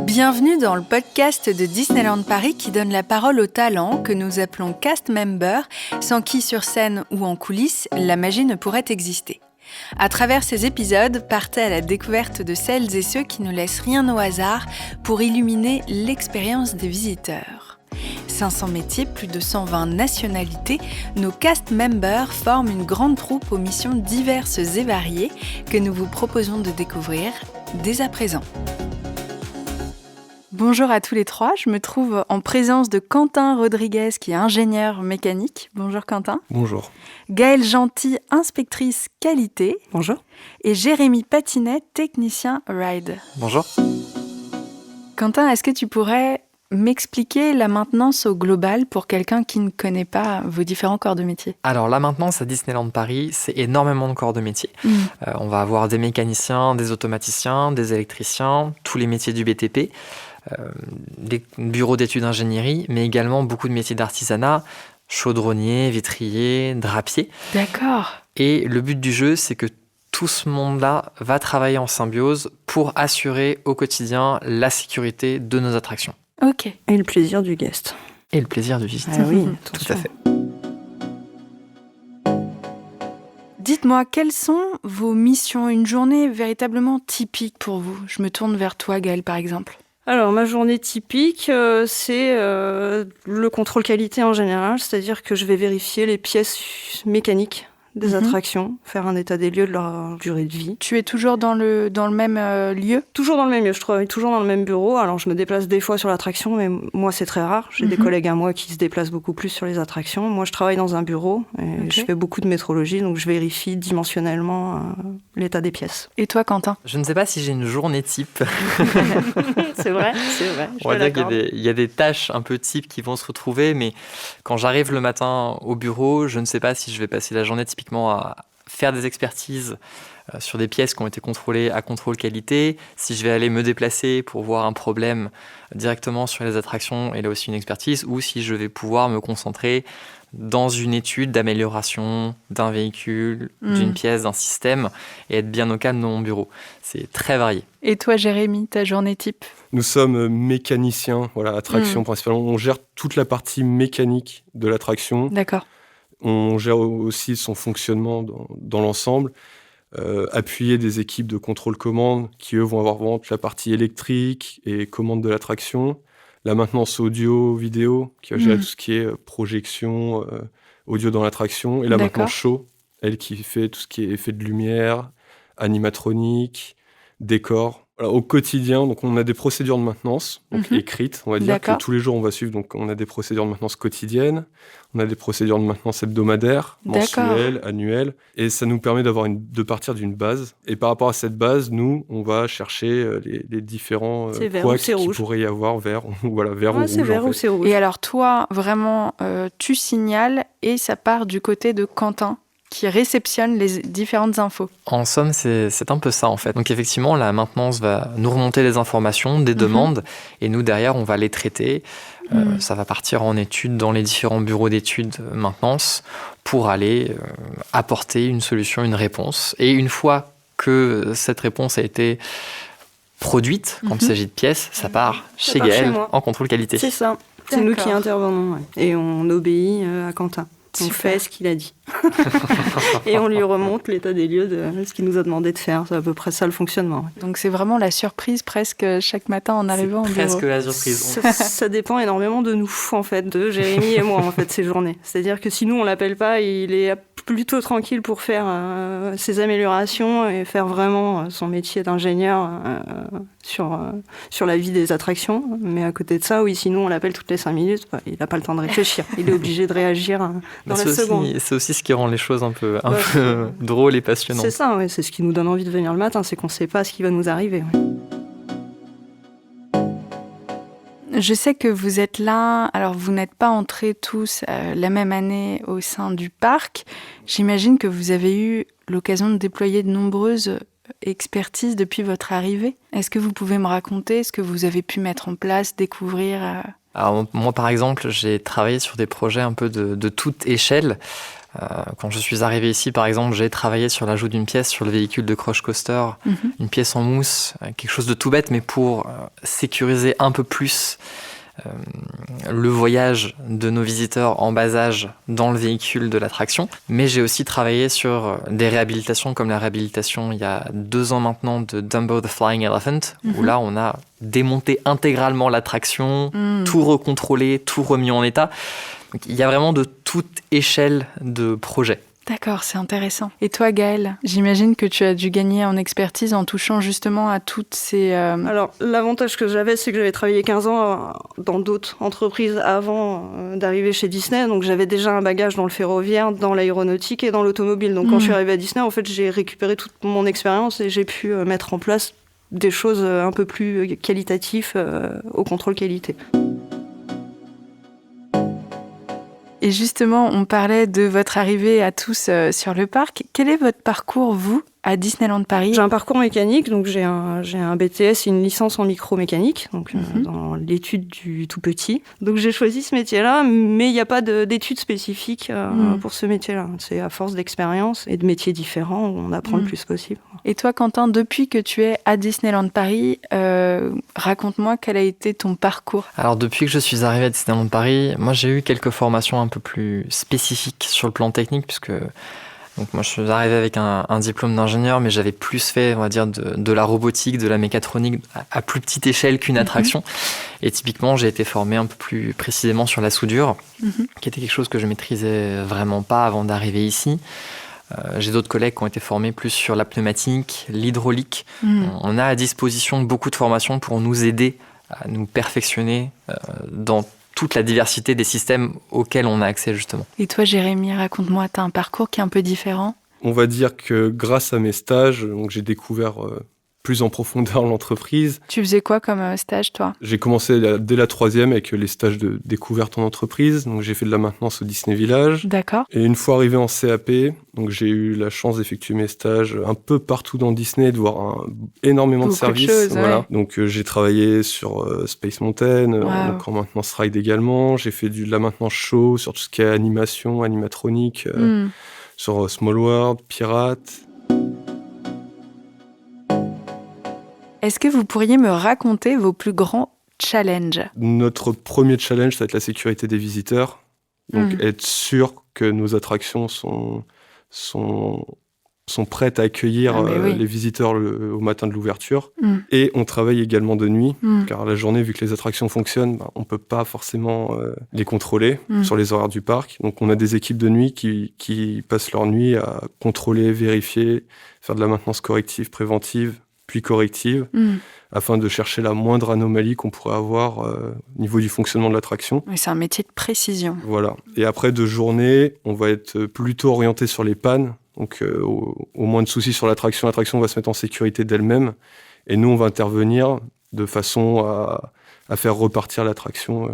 Bienvenue dans le podcast de Disneyland Paris qui donne la parole aux talents que nous appelons cast members, sans qui sur scène ou en coulisses, la magie ne pourrait exister. À travers ces épisodes, partez à la découverte de celles et ceux qui ne laissent rien au hasard pour illuminer l'expérience des visiteurs. 500 métiers, plus de 120 nationalités, nos cast members forment une grande troupe aux missions diverses et variées que nous vous proposons de découvrir dès à présent. Bonjour à tous les trois, je me trouve en présence de Quentin Rodriguez qui est ingénieur mécanique. Bonjour Quentin. Bonjour. Gaëlle Gentil, inspectrice qualité. Bonjour. Et Jérémy Patinet, technicien ride. Bonjour. Quentin, est-ce que tu pourrais m'expliquer la maintenance au global pour quelqu'un qui ne connaît pas vos différents corps de métier? Alors la maintenance à Disneyland Paris, c'est énormément de corps de métier. On va avoir des mécaniciens, des automaticiens, des électriciens, tous les métiers du BTP. Des bureaux d'études d'ingénierie, mais également beaucoup de métiers d'artisanat, chaudronnier, vitrier, drapier. D'accord. Et le but du jeu, c'est que tout ce monde-là va travailler en symbiose pour assurer au quotidien la sécurité de nos attractions. Ok. Et le plaisir du guest. Et le plaisir du visiteur. Ah oui, tout à fait. Dites-moi, quelles sont vos missions, une journée véritablement typique pour vous? Je me tourne vers toi, Gaëlle, par exemple. Alors, ma journée typique, c'est le contrôle qualité en général, c'est-à-dire que je vais vérifier les pièces mécaniques des attractions, faire un état des lieux de leur durée de vie. Tu es toujours dans le même lieu? Toujours dans le même lieu, je travaille toujours dans le même bureau. Alors, je me déplace des fois sur l'attraction, mais moi, c'est très rare. J'ai des collègues à moi qui se déplacent beaucoup plus sur les attractions. Moi, je travaille dans un bureau et je fais beaucoup de métrologie, donc je vérifie dimensionnellement l'état des pièces. Et toi, Quentin? Je ne sais pas si j'ai une journée type. C'est vrai. On va dire qu'il y a des tâches un peu types qui vont se retrouver, mais quand j'arrive le matin au bureau, je ne sais pas si je vais passer la journée typiquement à faire des expertises sur des pièces qui ont été contrôlées à contrôle qualité, si je vais aller me déplacer pour voir un problème directement sur les attractions et là aussi une expertise, ou si je vais pouvoir me concentrer dans une étude d'amélioration d'un véhicule, d'une pièce, d'un système et être bien au calme dans mon bureau. C'est très varié. Et toi, Jérémy, ta journée type? Nous sommes mécaniciens, attraction principalement. On gère toute la partie mécanique de l'attraction. D'accord. On gère aussi son fonctionnement dans l'ensemble. Appuyer des équipes de contrôle-commande qui, eux, vont avoir vraiment toute la partie électrique et commande de l'attraction. La maintenance audio-vidéo, qui va gérer tout ce qui est projection, audio dans l'attraction. Et la maintenance show, elle qui fait tout ce qui est effet de lumière, animatronique, décor. Alors, au quotidien, donc on a des procédures de maintenance écrites. On va dire que tous les jours, on va suivre. Donc, on a des procédures de maintenance quotidiennes. On a des procédures de maintenance hebdomadaires, mensuelles, annuelles. Et ça nous permet de partir d'une base. Et par rapport à cette base, nous, on va chercher les différents couacs qu'il pourrait y avoir, vert ou rouge. C'est vert ou c'est rouge. Et alors, toi, vraiment, tu signales et ça part du côté de Quentin, qui réceptionne les différentes infos. En somme, c'est un peu ça en fait. Donc effectivement, la maintenance va nous remonter des informations, des demandes, et nous derrière, on va les traiter. Ça va partir en études dans les différents bureaux d'études maintenance pour aller apporter une solution, une réponse. Et une fois que cette réponse a été produite, quand il s'agit de pièces, ça part chez Gaëlle en contrôle qualité. C'est ça. C'est nous qui intervenons. Ouais. Et on obéit à Quentin. On fait ce qu'il a dit. Et on lui remonte l'état des lieux de ce qu'il nous a demandé de faire. C'est à peu près ça le fonctionnement. Donc c'est vraiment la surprise presque chaque matin en arrivant au bureau. Presque la surprise. Ça dépend énormément de nous, en fait, de Jérémy et moi, en fait, ces journées. C'est-à-dire que si nous, on l'appelle pas, il est plutôt tranquille pour faire ses améliorations et faire vraiment son métier d'ingénieur sur la vie des attractions. Mais à côté de ça, oui, si nous, on l'appelle toutes les 5 minutes, il n'a pas le temps de réfléchir. Il est obligé de réagir dans la seconde. C'est aussi ce qui rend les choses un peu drôles et passionnantes. C'est ça, ouais, c'est ce qui nous donne envie de venir le matin, c'est qu'on ne sait pas ce qui va nous arriver. Ouais. Je sais que vous êtes là, alors vous n'êtes pas entrés tous la même année au sein du parc. J'imagine que vous avez eu l'occasion de déployer de nombreuses expertises depuis votre arrivée. Est-ce que vous pouvez me raconter ce que vous avez pu mettre en place, découvrir Alors, moi, par exemple, j'ai travaillé sur des projets un peu de toute échelle. Quand je suis arrivé ici, par exemple, j'ai travaillé sur l'ajout d'une pièce sur le véhicule de Crush Coaster, une pièce en mousse, quelque chose de tout bête, mais pour sécuriser un peu plus le voyage de nos visiteurs en bas âge dans le véhicule de l'attraction. Mais j'ai aussi travaillé sur des réhabilitations comme la réhabilitation il y a 2 ans maintenant de Dumbo the Flying Elephant, où là on a démonté intégralement l'attraction, tout recontrôlé, tout remis en état. Donc, il y a vraiment de toute échelle de projet. D'accord, c'est intéressant. Et toi, Gaëlle, j'imagine que tu as dû gagner en expertise en touchant justement à toutes ces... Alors, l'avantage que j'avais, c'est que j'avais travaillé 15 ans dans d'autres entreprises avant d'arriver chez Disney. Donc, j'avais déjà un bagage dans le ferroviaire, dans l'aéronautique et dans l'automobile. Donc, quand je suis arrivée à Disney, en fait, j'ai récupéré toute mon expérience et j'ai pu mettre en place des choses un peu plus qualitatives au contrôle qualité. Et justement, on parlait de votre arrivée à tous sur le parc. Quel est votre parcours, vous, à Disneyland Paris? J'ai un parcours mécanique, donc j'ai un BTS et une licence en micromécanique, donc dans l'étude du tout petit. Donc j'ai choisi ce métier-là, mais il n'y a pas d'études spécifiques pour ce métier-là. C'est à force d'expérience et de métiers différents où on apprend le plus possible. Et toi, Quentin, depuis que tu es à Disneyland Paris, raconte-moi quel a été ton parcours. Alors depuis que je suis arrivé à Disneyland Paris, moi j'ai eu quelques formations un peu plus spécifiques sur le plan technique, puisque donc moi je suis arrivé avec un diplôme d'ingénieur, mais j'avais plus fait, on va dire, de la robotique, de la mécatronique à plus petite échelle qu'une attraction. Et typiquement, j'ai été formé un peu plus précisément sur la soudure, qui était quelque chose que je maîtrisais vraiment pas avant d'arriver ici. J'ai d'autres collègues qui ont été formés plus sur la pneumatique, l'hydraulique. On a à disposition beaucoup de formations pour nous aider à nous perfectionner dans toute la diversité des systèmes auxquels on a accès justement. Et toi, Jérémy, raconte-moi, tu as un parcours qui est un peu différent? On va dire que grâce à mes stages, donc j'ai découvert plus en profondeur l'entreprise. Tu faisais quoi comme stage, toi? J'ai commencé dès la 3e avec les stages de découverte en entreprise. Donc j'ai fait de la maintenance au Disney Village. D'accord. Et une fois arrivé en CAP, donc j'ai eu la chance d'effectuer mes stages un peu partout dans Disney, de voir énormément de services. Voilà. Ouais. Donc j'ai travaillé sur Space Mountain, donc en maintenance ride également. J'ai fait de la maintenance show sur tout ce qui est animation, animatronique, sur Small World, Pirate. Est-ce que vous pourriez me raconter vos plus grands challenges? Notre premier challenge, ça va être la sécurité des visiteurs. Donc, être sûr que nos attractions sont prêtes à accueillir les visiteurs au matin de l'ouverture. Et on travaille également de nuit, car la journée, vu que les attractions fonctionnent, on ne peut pas forcément les contrôler sur les horaires du parc. Donc, on a des équipes de nuit qui passent leur nuit à contrôler, vérifier, faire de la maintenance corrective, préventive, puis corrective, afin de chercher la moindre anomalie qu'on pourrait avoir au niveau du fonctionnement de l'attraction. Oui, c'est un métier de précision. Voilà. Et après, de journée, on va être plutôt orienté sur les pannes. Donc, au moins de soucis sur l'attraction va se mettre en sécurité d'elle-même. Et nous, on va intervenir de façon à faire repartir l'attraction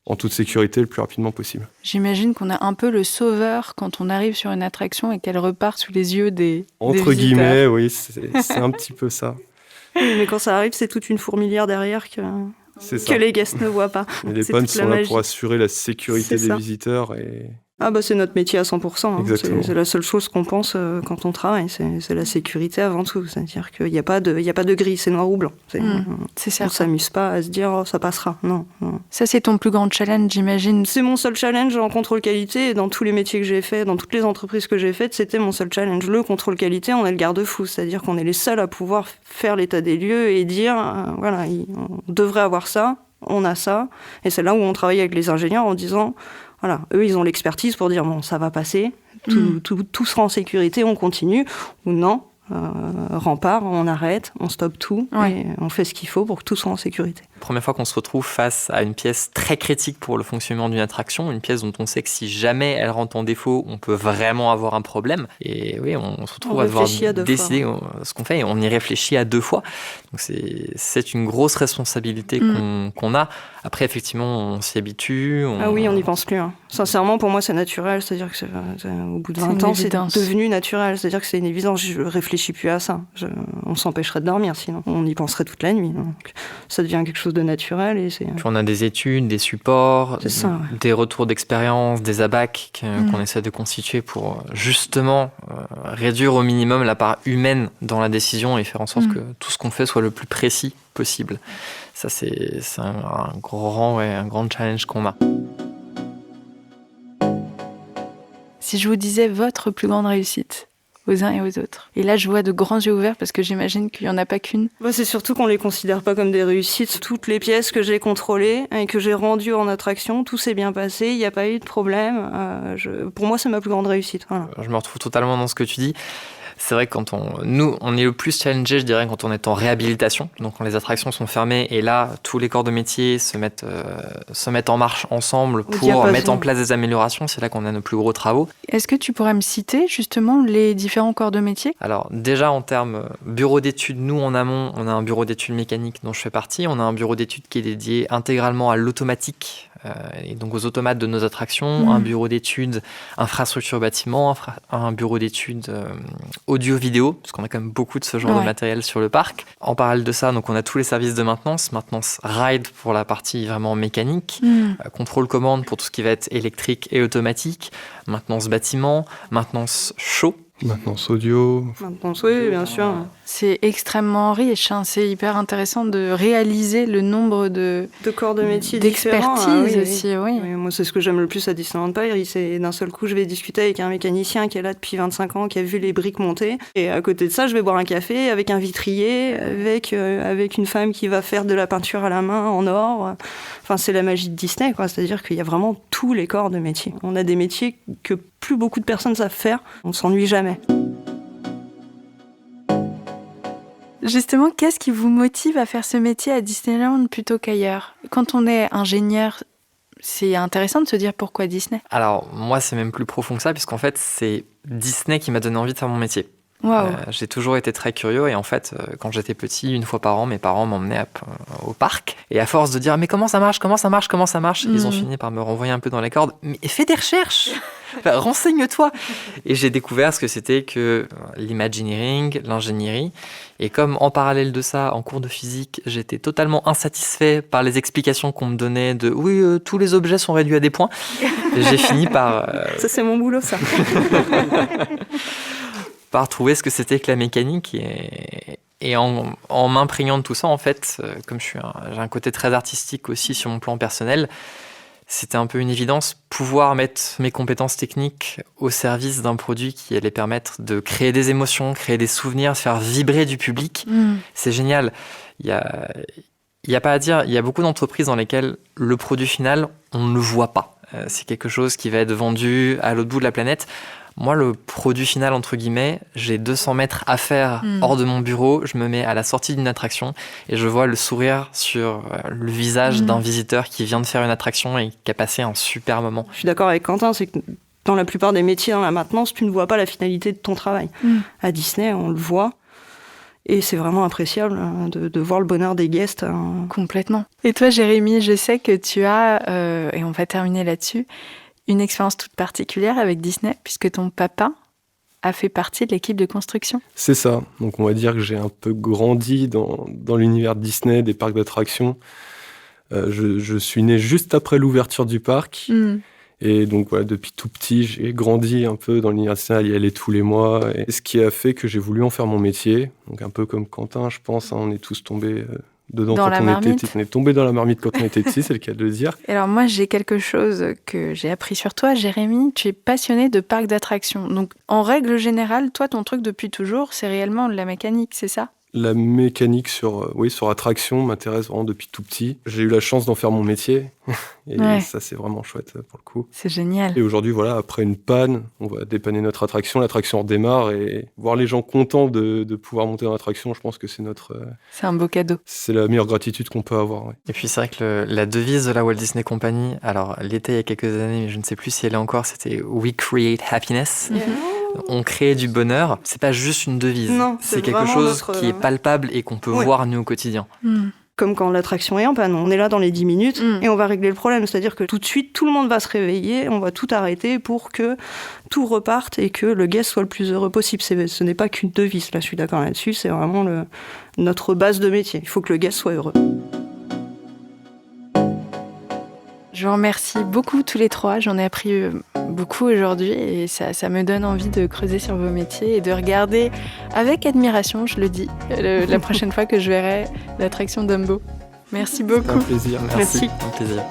en toute sécurité le plus rapidement possible. J'imagine qu'on a un peu le sauveur quand on arrive sur une attraction et qu'elle repart sous les yeux des Entre guillemets, oui, c'est un petit peu ça. Oui, mais quand ça arrive, c'est toute une fourmilière derrière que les guests ne voient pas. Et les pannes sont là pour assurer la sécurité des visiteurs et... Ah bah c'est notre métier à 100%. Hein. C'est la seule chose qu'on pense quand on travaille, c'est la sécurité avant tout. C'est-à-dire qu'il n'y a pas de gris, c'est noir ou blanc. C'est certain. On ne s'amuse pas à se dire ça passera. Non. Ça c'est ton plus grand challenge, j'imagine. C'est mon seul challenge en contrôle qualité et dans tous les métiers que j'ai faits, dans toutes les entreprises que j'ai faites, c'était mon seul challenge. Le contrôle qualité, on est le garde-fou, c'est-à-dire qu'on est les seuls à pouvoir faire l'état des lieux et dire voilà, on devrait avoir ça, on a ça. Et c'est là où on travaille avec les ingénieurs en disant voilà, eux, ils ont l'expertise pour dire bon, ça va passer, tout sera en sécurité, on continue, ou non, rempart, on arrête, on stoppe tout, et on fait ce qu'il faut pour que tout soit en sécurité. Première fois qu'on se retrouve face à une pièce très critique pour le fonctionnement d'une attraction, une pièce dont on sait que si jamais elle rentre en défaut, on peut vraiment avoir un problème. Et oui, on se retrouve à devoir décider ce qu'on fait et on y réfléchit à 2 fois. Donc c'est une grosse responsabilité qu'on a. Après, effectivement, on s'y habitue. Ah oui, on n'y pense plus. Hein. Sincèrement, pour moi, c'est naturel. C'est-à-dire que au bout de 20 ans, c'est devenu naturel. C'est-à-dire que c'est une évidence. Je ne réfléchis plus à ça. On s'empêcherait de dormir sinon. On y penserait toute la nuit. Donc, ça devient quelque chose chose de naturel. Puis on a des études, des supports, des retours d'expérience, des ABAC qu'on essaie de constituer pour justement réduire au minimum la part humaine dans la décision et faire en sorte que tout ce qu'on fait soit le plus précis possible. Ça, c'est un grand challenge qu'on a. Si je vous disais votre plus grande réussite aux uns et aux autres. Et là, je vois de grands yeux ouverts parce que j'imagine qu'il n'y en a pas qu'une. C'est surtout qu'on ne les considère pas comme des réussites. Toutes les pièces que j'ai contrôlées et que j'ai rendues en attraction, tout s'est bien passé, il n'y a pas eu de problème. Pour moi, c'est ma plus grande réussite. Voilà. Je me retrouve totalement dans ce que tu dis. C'est vrai que nous, on est le plus challengé, je dirais, quand on est en réhabilitation. Donc, quand les attractions sont fermées et là, tous les corps de métier se mettent en marche ensemble pour mettre en place des améliorations. C'est là qu'on a nos plus gros travaux. Est-ce que tu pourrais me citer justement les différents corps de métier ? Alors, déjà, en termes bureau d'études, nous, en amont, on a un bureau d'études mécaniques dont je fais partie. On a un bureau d'études qui est dédié intégralement à l'automatique. Et donc aux automates de nos attractions, un bureau d'études infrastructure bâtiment, un bureau d'études audio-vidéo, parce qu'on a quand même beaucoup de ce genre de matériel sur le parc. En parallèle de ça, donc on a tous les services de maintenance ride pour la partie vraiment mécanique, contrôle commande pour tout ce qui va être électrique et automatique, maintenance bâtiment, maintenance chaud. Maintenance audio. Maintenance, oui, bien sûr. C'est extrêmement riche, hein. C'est hyper intéressant de réaliser le nombre de corps de métier d'expertise aussi. Oui. Moi, c'est ce que j'aime le plus à Disneyland Paris. C'est d'un seul coup, je vais discuter avec un mécanicien qui est là depuis 25 ans, qui a vu les briques monter. Et à côté de ça, je vais boire un café avec un vitrier, avec une femme qui va faire de la peinture à la main en or. Enfin, c'est la magie de Disney, quoi. C'est-à-dire qu'il y a vraiment tous les corps de métier. On a des métiers que plus beaucoup de personnes savent faire. On ne s'ennuie jamais. Justement, qu'est-ce qui vous motive à faire ce métier à Disneyland plutôt qu'ailleurs ? Quand on est ingénieur, c'est intéressant de se dire pourquoi Disney ? Alors, moi, c'est même plus profond que ça, puisqu'en fait, c'est Disney qui m'a donné envie de faire mon métier. Wow. J'ai toujours été très curieux et en fait, quand j'étais petit, une fois par an, mes parents m'emmenaient au parc. Et à force de dire « mais comment ça marche, ils ont fini par me renvoyer un peu dans les cordes. « Mais fais des recherches !» Enfin, renseigne-toi. Et j'ai découvert ce que c'était que l'imagineering, l'ingénierie. Et comme en parallèle de ça, en cours de physique, j'étais totalement insatisfait par les explications qu'on me donnait de oui, tous les objets sont réduits à des points. Et j'ai fini par... Ça, c'est mon boulot, ça. par trouver ce que c'était que la mécanique. Et en m'imprégnant de tout ça, en fait, comme j'ai un côté très artistique aussi sur mon plan personnel, c'était un peu une évidence, pouvoir mettre mes compétences techniques au service d'un produit qui allait permettre de créer des émotions, créer des souvenirs, faire vibrer du public. C'est génial. Il y a pas à dire, il y a beaucoup d'entreprises dans lesquelles le produit final, on ne le voit pas. C'est quelque chose qui va être vendu à l'autre bout de la planète. Moi, le produit final, entre guillemets, j'ai 200 mètres à faire hors de mon bureau. Je me mets à la sortie d'une attraction et je vois le sourire sur le visage d'un visiteur qui vient de faire une attraction et qui a passé un super moment. Je suis d'accord avec Quentin, c'est que dans la plupart des métiers, dans la maintenance, tu ne vois pas la finalité de ton travail. À Disney, on le voit. Et c'est vraiment appréciable de voir le bonheur des guests. Complètement. Et toi, Jérémy, je sais que tu as, et on va terminer là-dessus, une expérience toute particulière avec Disney, puisque ton papa a fait partie de l'équipe de construction. C'est ça. Donc on va dire que j'ai un peu grandi dans l'univers de Disney, des parcs d'attractions. Je suis né juste après l'ouverture du parc. Et donc voilà, depuis tout petit, j'ai grandi un peu dans l'univers Disney, y aller tous les mois. Et ce qui a fait que j'ai voulu en faire mon métier. Donc un peu comme Quentin, je pense, on est tous tombés... dedans dans quand on était petit. On est tombé dans la marmite quand on était petit, c'est le cas de le dire. Alors moi, j'ai quelque chose que j'ai appris sur toi, Jérémy. Tu es passionné de parcs d'attractions. Donc, en règle générale, toi, ton truc depuis toujours, c'est réellement la mécanique, c'est ça ? La mécanique sur attraction m'intéresse vraiment depuis tout petit. J'ai eu la chance d'en faire mon métier. Et ça, c'est vraiment chouette pour le coup. C'est génial. Et aujourd'hui, voilà, après une panne, on va dépanner notre attraction. L'attraction redémarre et voir les gens contents de pouvoir monter dans l'attraction, je pense que c'est c'est un beau cadeau. C'est la meilleure gratitude qu'on peut avoir. Ouais. Et puis c'est vrai que la devise de la Walt Disney Company, alors l'été il y a quelques années, mais je ne sais plus si elle est encore, c'était « We create happiness ». On crée du bonheur. C'est pas juste une devise. Non, c'est quelque chose qui est palpable et qu'on peut voir nous au quotidien. Comme quand l'attraction est en panne. On est là dans les 10 minutes et on va régler le problème. C'est-à-dire que tout de suite, tout le monde va se réveiller, on va tout arrêter pour que tout reparte et que le guest soit le plus heureux possible. Ce n'est pas qu'une devise, là je suis d'accord là-dessus, c'est vraiment notre base de métier. Il faut que le guest soit heureux. Je vous remercie beaucoup tous les trois. J'en ai appris beaucoup aujourd'hui et ça me donne envie de creuser sur vos métiers et de regarder avec admiration, je le dis, la prochaine fois que je verrai l'attraction Dumbo. Merci beaucoup. C'est un plaisir. Merci. Un plaisir.